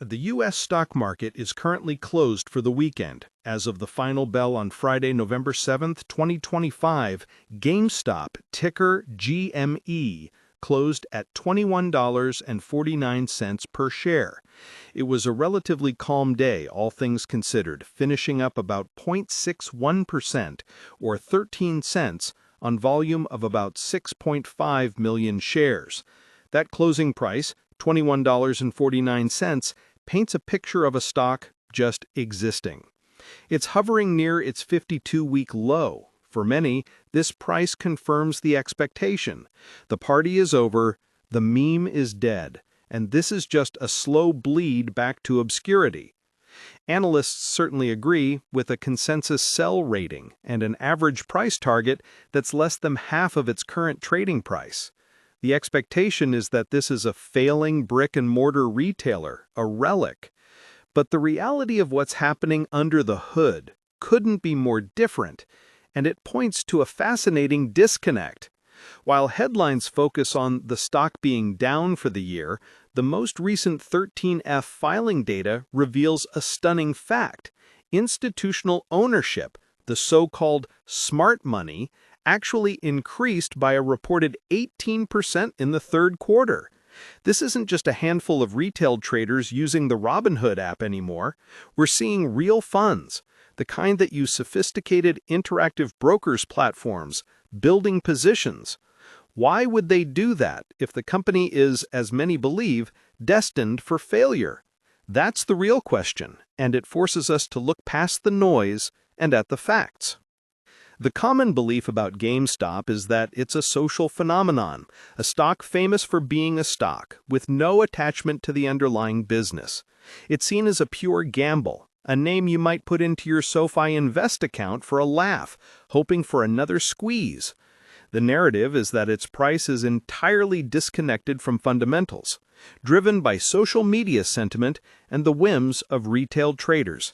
The U.S. stock market is currently closed for the weekend. As of the final bell on Friday, November 7th, 2025, GameStop, ticker GME, closed at $21.49 per share. It was a relatively calm day, all things considered, finishing up about 0.61% or 13 cents on volume of about 6.5 million shares. That closing price, $21.49, paints a picture of a stock just existing. It's hovering near its 52-week low. For many, this price confirms the expectation. The party is over, the meme is dead, and this is just a slow bleed back to obscurity. Analysts certainly agree, with a consensus sell rating and an average price target that's less than half of its current trading price. The expectation is that this is a failing brick-and-mortar retailer, a relic. But the reality of what's happening under the hood couldn't be more different, and it points to a fascinating disconnect. While headlines focus on the stock being down for the year, the most recent 13F filing data reveals a stunning fact. Institutional ownership, the so-called smart money, actually increased by a reported 18% in the third quarter. This isn't just a handful of retail traders using the Robinhood app anymore. We're seeing real funds, the kind that use sophisticated interactive brokers platforms, building positions. Why would they do that if the company is, as many believe, destined for failure? That's the real question, and it forces us to look past the noise and at the facts. The common belief about GameStop is that it's a social phenomenon, a stock famous for being a stock, with no attachment to the underlying business. It's seen as a pure gamble, a name you might put into your SoFi Invest account for a laugh, hoping for another squeeze. The narrative is that its price is entirely disconnected from fundamentals, driven by social media sentiment and the whims of retail traders.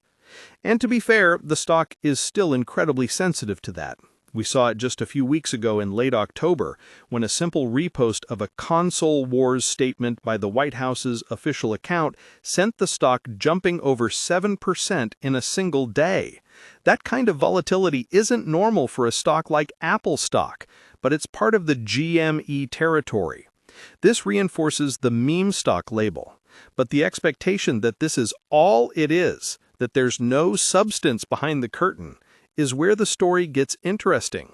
And to be fair, the stock is still incredibly sensitive to that. We saw it just a few weeks ago in late October, when a simple repost of a console wars statement by the White House's official account sent the stock jumping over 7% in a single day. That kind of volatility isn't normal for a stock like Apple stock, but it's part of the GME territory. This reinforces the meme stock label, but the expectation that this is all it is, that there's no substance behind the curtain, is where the story gets interesting.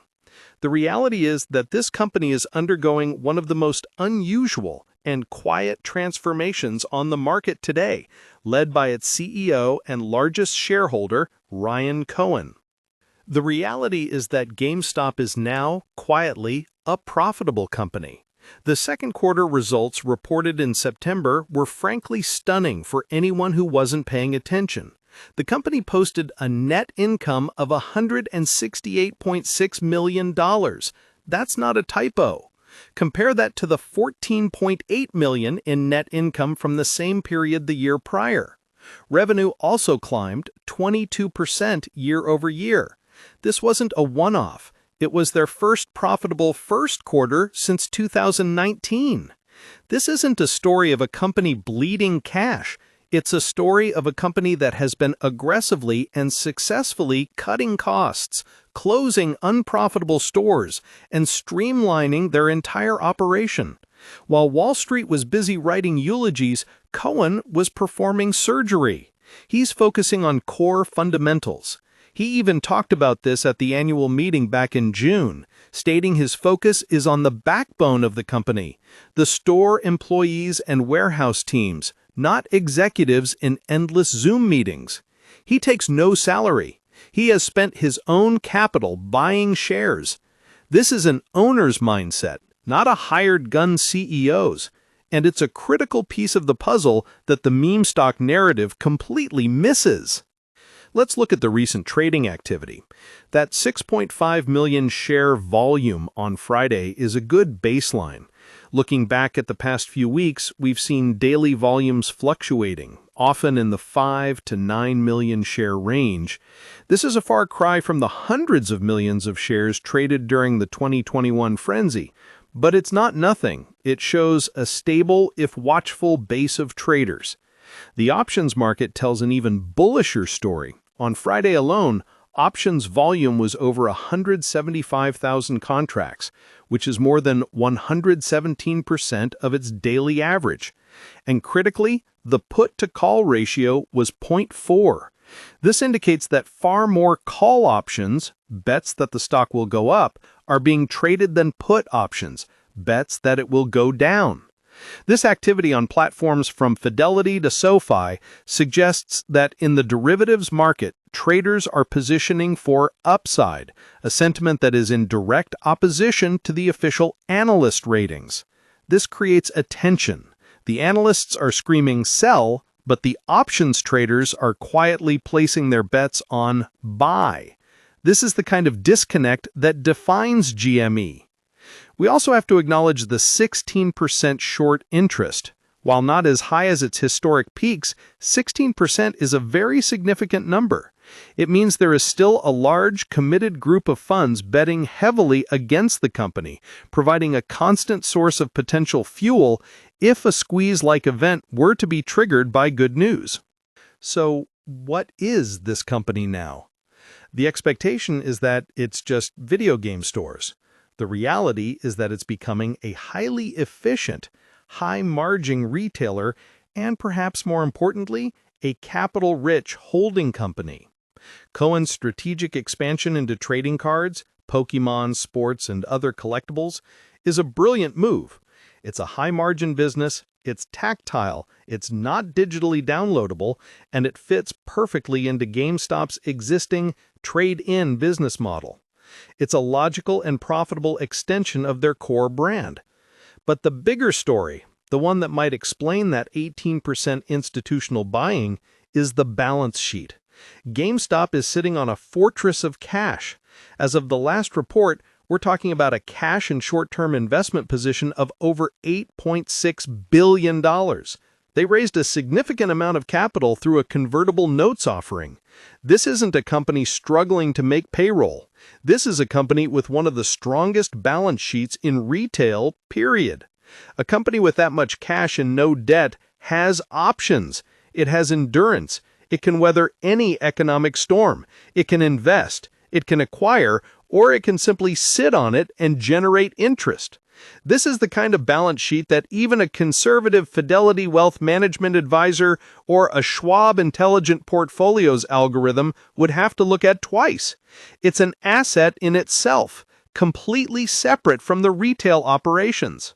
The reality is that this company is undergoing one of the most unusual and quiet transformations on the market today, led by its CEO and largest shareholder, Ryan Cohen. The reality is that GameStop is now, quietly, a profitable company. The second quarter results reported in September were frankly stunning for anyone who wasn't paying attention. The company posted a net income of $168.6 million. That's not a typo. Compare that to the $14.8 million in net income from the same period the year prior. Revenue also climbed 22% year over year. This wasn't a one-off. It was their first profitable first quarter since 2019. This isn't a story of a company bleeding cash. It's a story of a company that has been aggressively and successfully cutting costs, closing unprofitable stores, and streamlining their entire operation. While Wall Street was busy writing eulogies, Cohen was performing surgery. He's focusing on core fundamentals. He even talked about this at the annual meeting back in June, stating his focus is on the backbone of the company, the store employees and warehouse teams, not executives in endless Zoom meetings. He takes no salary. He has spent his own capital buying shares. This is an owner's mindset, not a hired gun CEO's, and it's a critical piece of the puzzle that the meme stock narrative completely misses. Let's look at the recent trading activity. That 6.5 million share volume on Friday is a good baseline. Looking back at the past few weeks, we've seen daily volumes fluctuating, often in the 5 to 9 million share range. This is a far cry from the hundreds of millions of shares traded during the 2021 frenzy. But it's not nothing. It shows a stable, if watchful, base of traders. The options market tells an even bullisher story. On Friday alone, options volume was over 175,000 contracts, which is more than 117% of its daily average. And critically, the put-to-call ratio was 0.4. This indicates that far more call options, bets that the stock will go up, are being traded than put options, bets that it will go down. This activity on platforms from Fidelity to SoFi suggests that in the derivatives market, traders are positioning for upside, a sentiment that is in direct opposition to the official analyst ratings. This creates a tension. The analysts are screaming sell, but the options traders are quietly placing their bets on buy. This is the kind of disconnect that defines GME. We also have to acknowledge the 16% short interest. While not as high as its historic peaks, 16% is a very significant number. It means there is still a large, committed group of funds betting heavily against the company, providing a constant source of potential fuel if a squeeze-like event were to be triggered by good news. So, what is this company now? The expectation is that it's just video game stores. The reality is that it's becoming a highly efficient, high-margin retailer and, perhaps more importantly, a capital-rich holding company. Cohen's strategic expansion into trading cards, Pokemon, sports, and other collectibles is a brilliant move. It's a high-margin business, it's tactile, it's not digitally downloadable, and it fits perfectly into GameStop's existing trade-in business model. It's a logical and profitable extension of their core brand. But the bigger story, the one that might explain that 18% institutional buying, is the balance sheet. GameStop is sitting on a fortress of cash. As of the last report, we're talking about a cash and short-term investment position of over $8.6 billion. They raised a significant amount of capital through a convertible notes offering. This isn't a company struggling to make payroll. This is a company with one of the strongest balance sheets in retail, period. A company with that much cash and no debt has options. It has endurance. It can weather any economic storm. It can invest. It can acquire, or it can simply sit on it and generate interest. This is the kind of balance sheet that even a conservative Fidelity Wealth Management advisor or a Schwab Intelligent Portfolios algorithm would have to look at twice. It's an asset in itself, completely separate from the retail operations.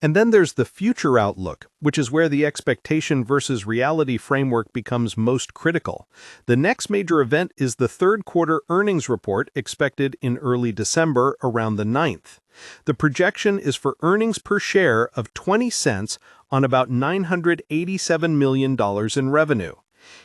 And then there's the future outlook, which is where the expectation versus reality framework becomes most critical. The next major event is the third quarter earnings report expected in early December, around the 9th. The projection is for earnings per share of 20 cents on about $987 million in revenue.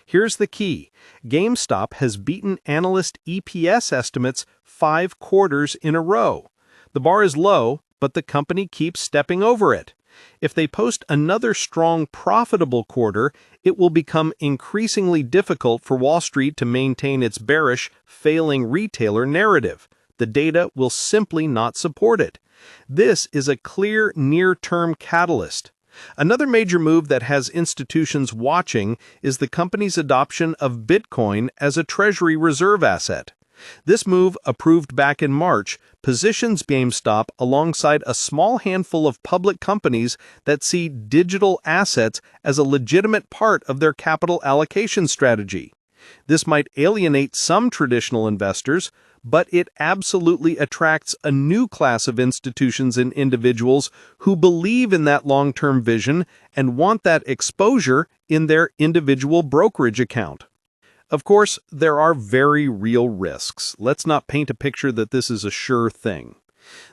Here's the key. GameStop has beaten analyst EPS estimates 5 quarters in a row. The bar is low, but the company keeps stepping over it. If they post another strong, profitable quarter, it will become increasingly difficult for Wall Street to maintain its bearish, failing retailer narrative. The data will simply not support it. This is a clear near-term catalyst. Another major move that has institutions watching is the company's adoption of Bitcoin as a treasury reserve asset. This move, approved back in March, positions GameStop alongside a small handful of public companies that see digital assets as a legitimate part of their capital allocation strategy. This might alienate some traditional investors, but it absolutely attracts a new class of institutions and individuals who believe in that long-term vision and want that exposure in their individual brokerage account. Of course, there are very real risks. Let's not paint a picture that this is a sure thing.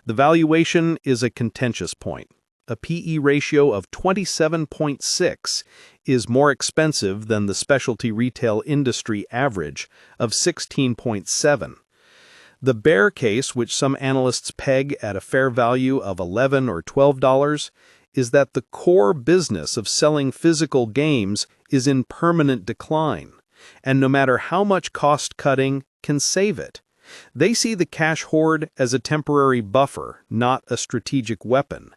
The valuation is a contentious point. A P/E ratio of 27.6 is more expensive than the specialty retail industry average of 16.7. The bear case, which some analysts peg at a fair value of $11 or $12, is that the core business of selling physical games is in permanent decline, and no matter how much cost-cutting can save it. They see the cash hoard as a temporary buffer, not a strategic weapon.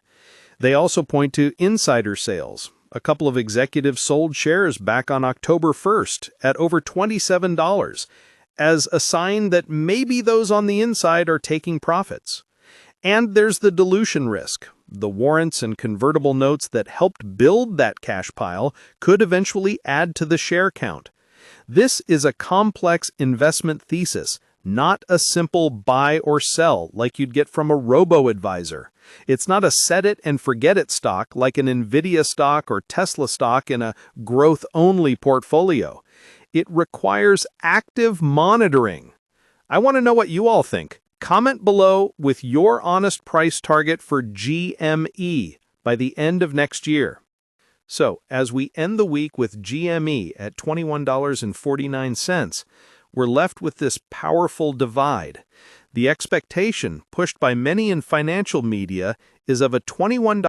They also point to insider sales, A couple of executives sold shares back on October 1st at over $27, as a sign that maybe those on the inside are taking profits. And there's the dilution risk. The warrants and convertible notes that helped build that cash pile could eventually add to the share count. This is a complex investment thesis, not a simple buy or sell like you'd get from a robo-advisor. It's not a set-it-and-forget-it stock like an NVIDIA stock or Tesla stock in a growth-only portfolio. It requires active monitoring. I want to know what you all think. Comment below with your honest price target for GME by the end of next year. So, as we end the week with GME at $21.49, we're left with this powerful divide. The expectation, pushed by many in financial media, is of a $21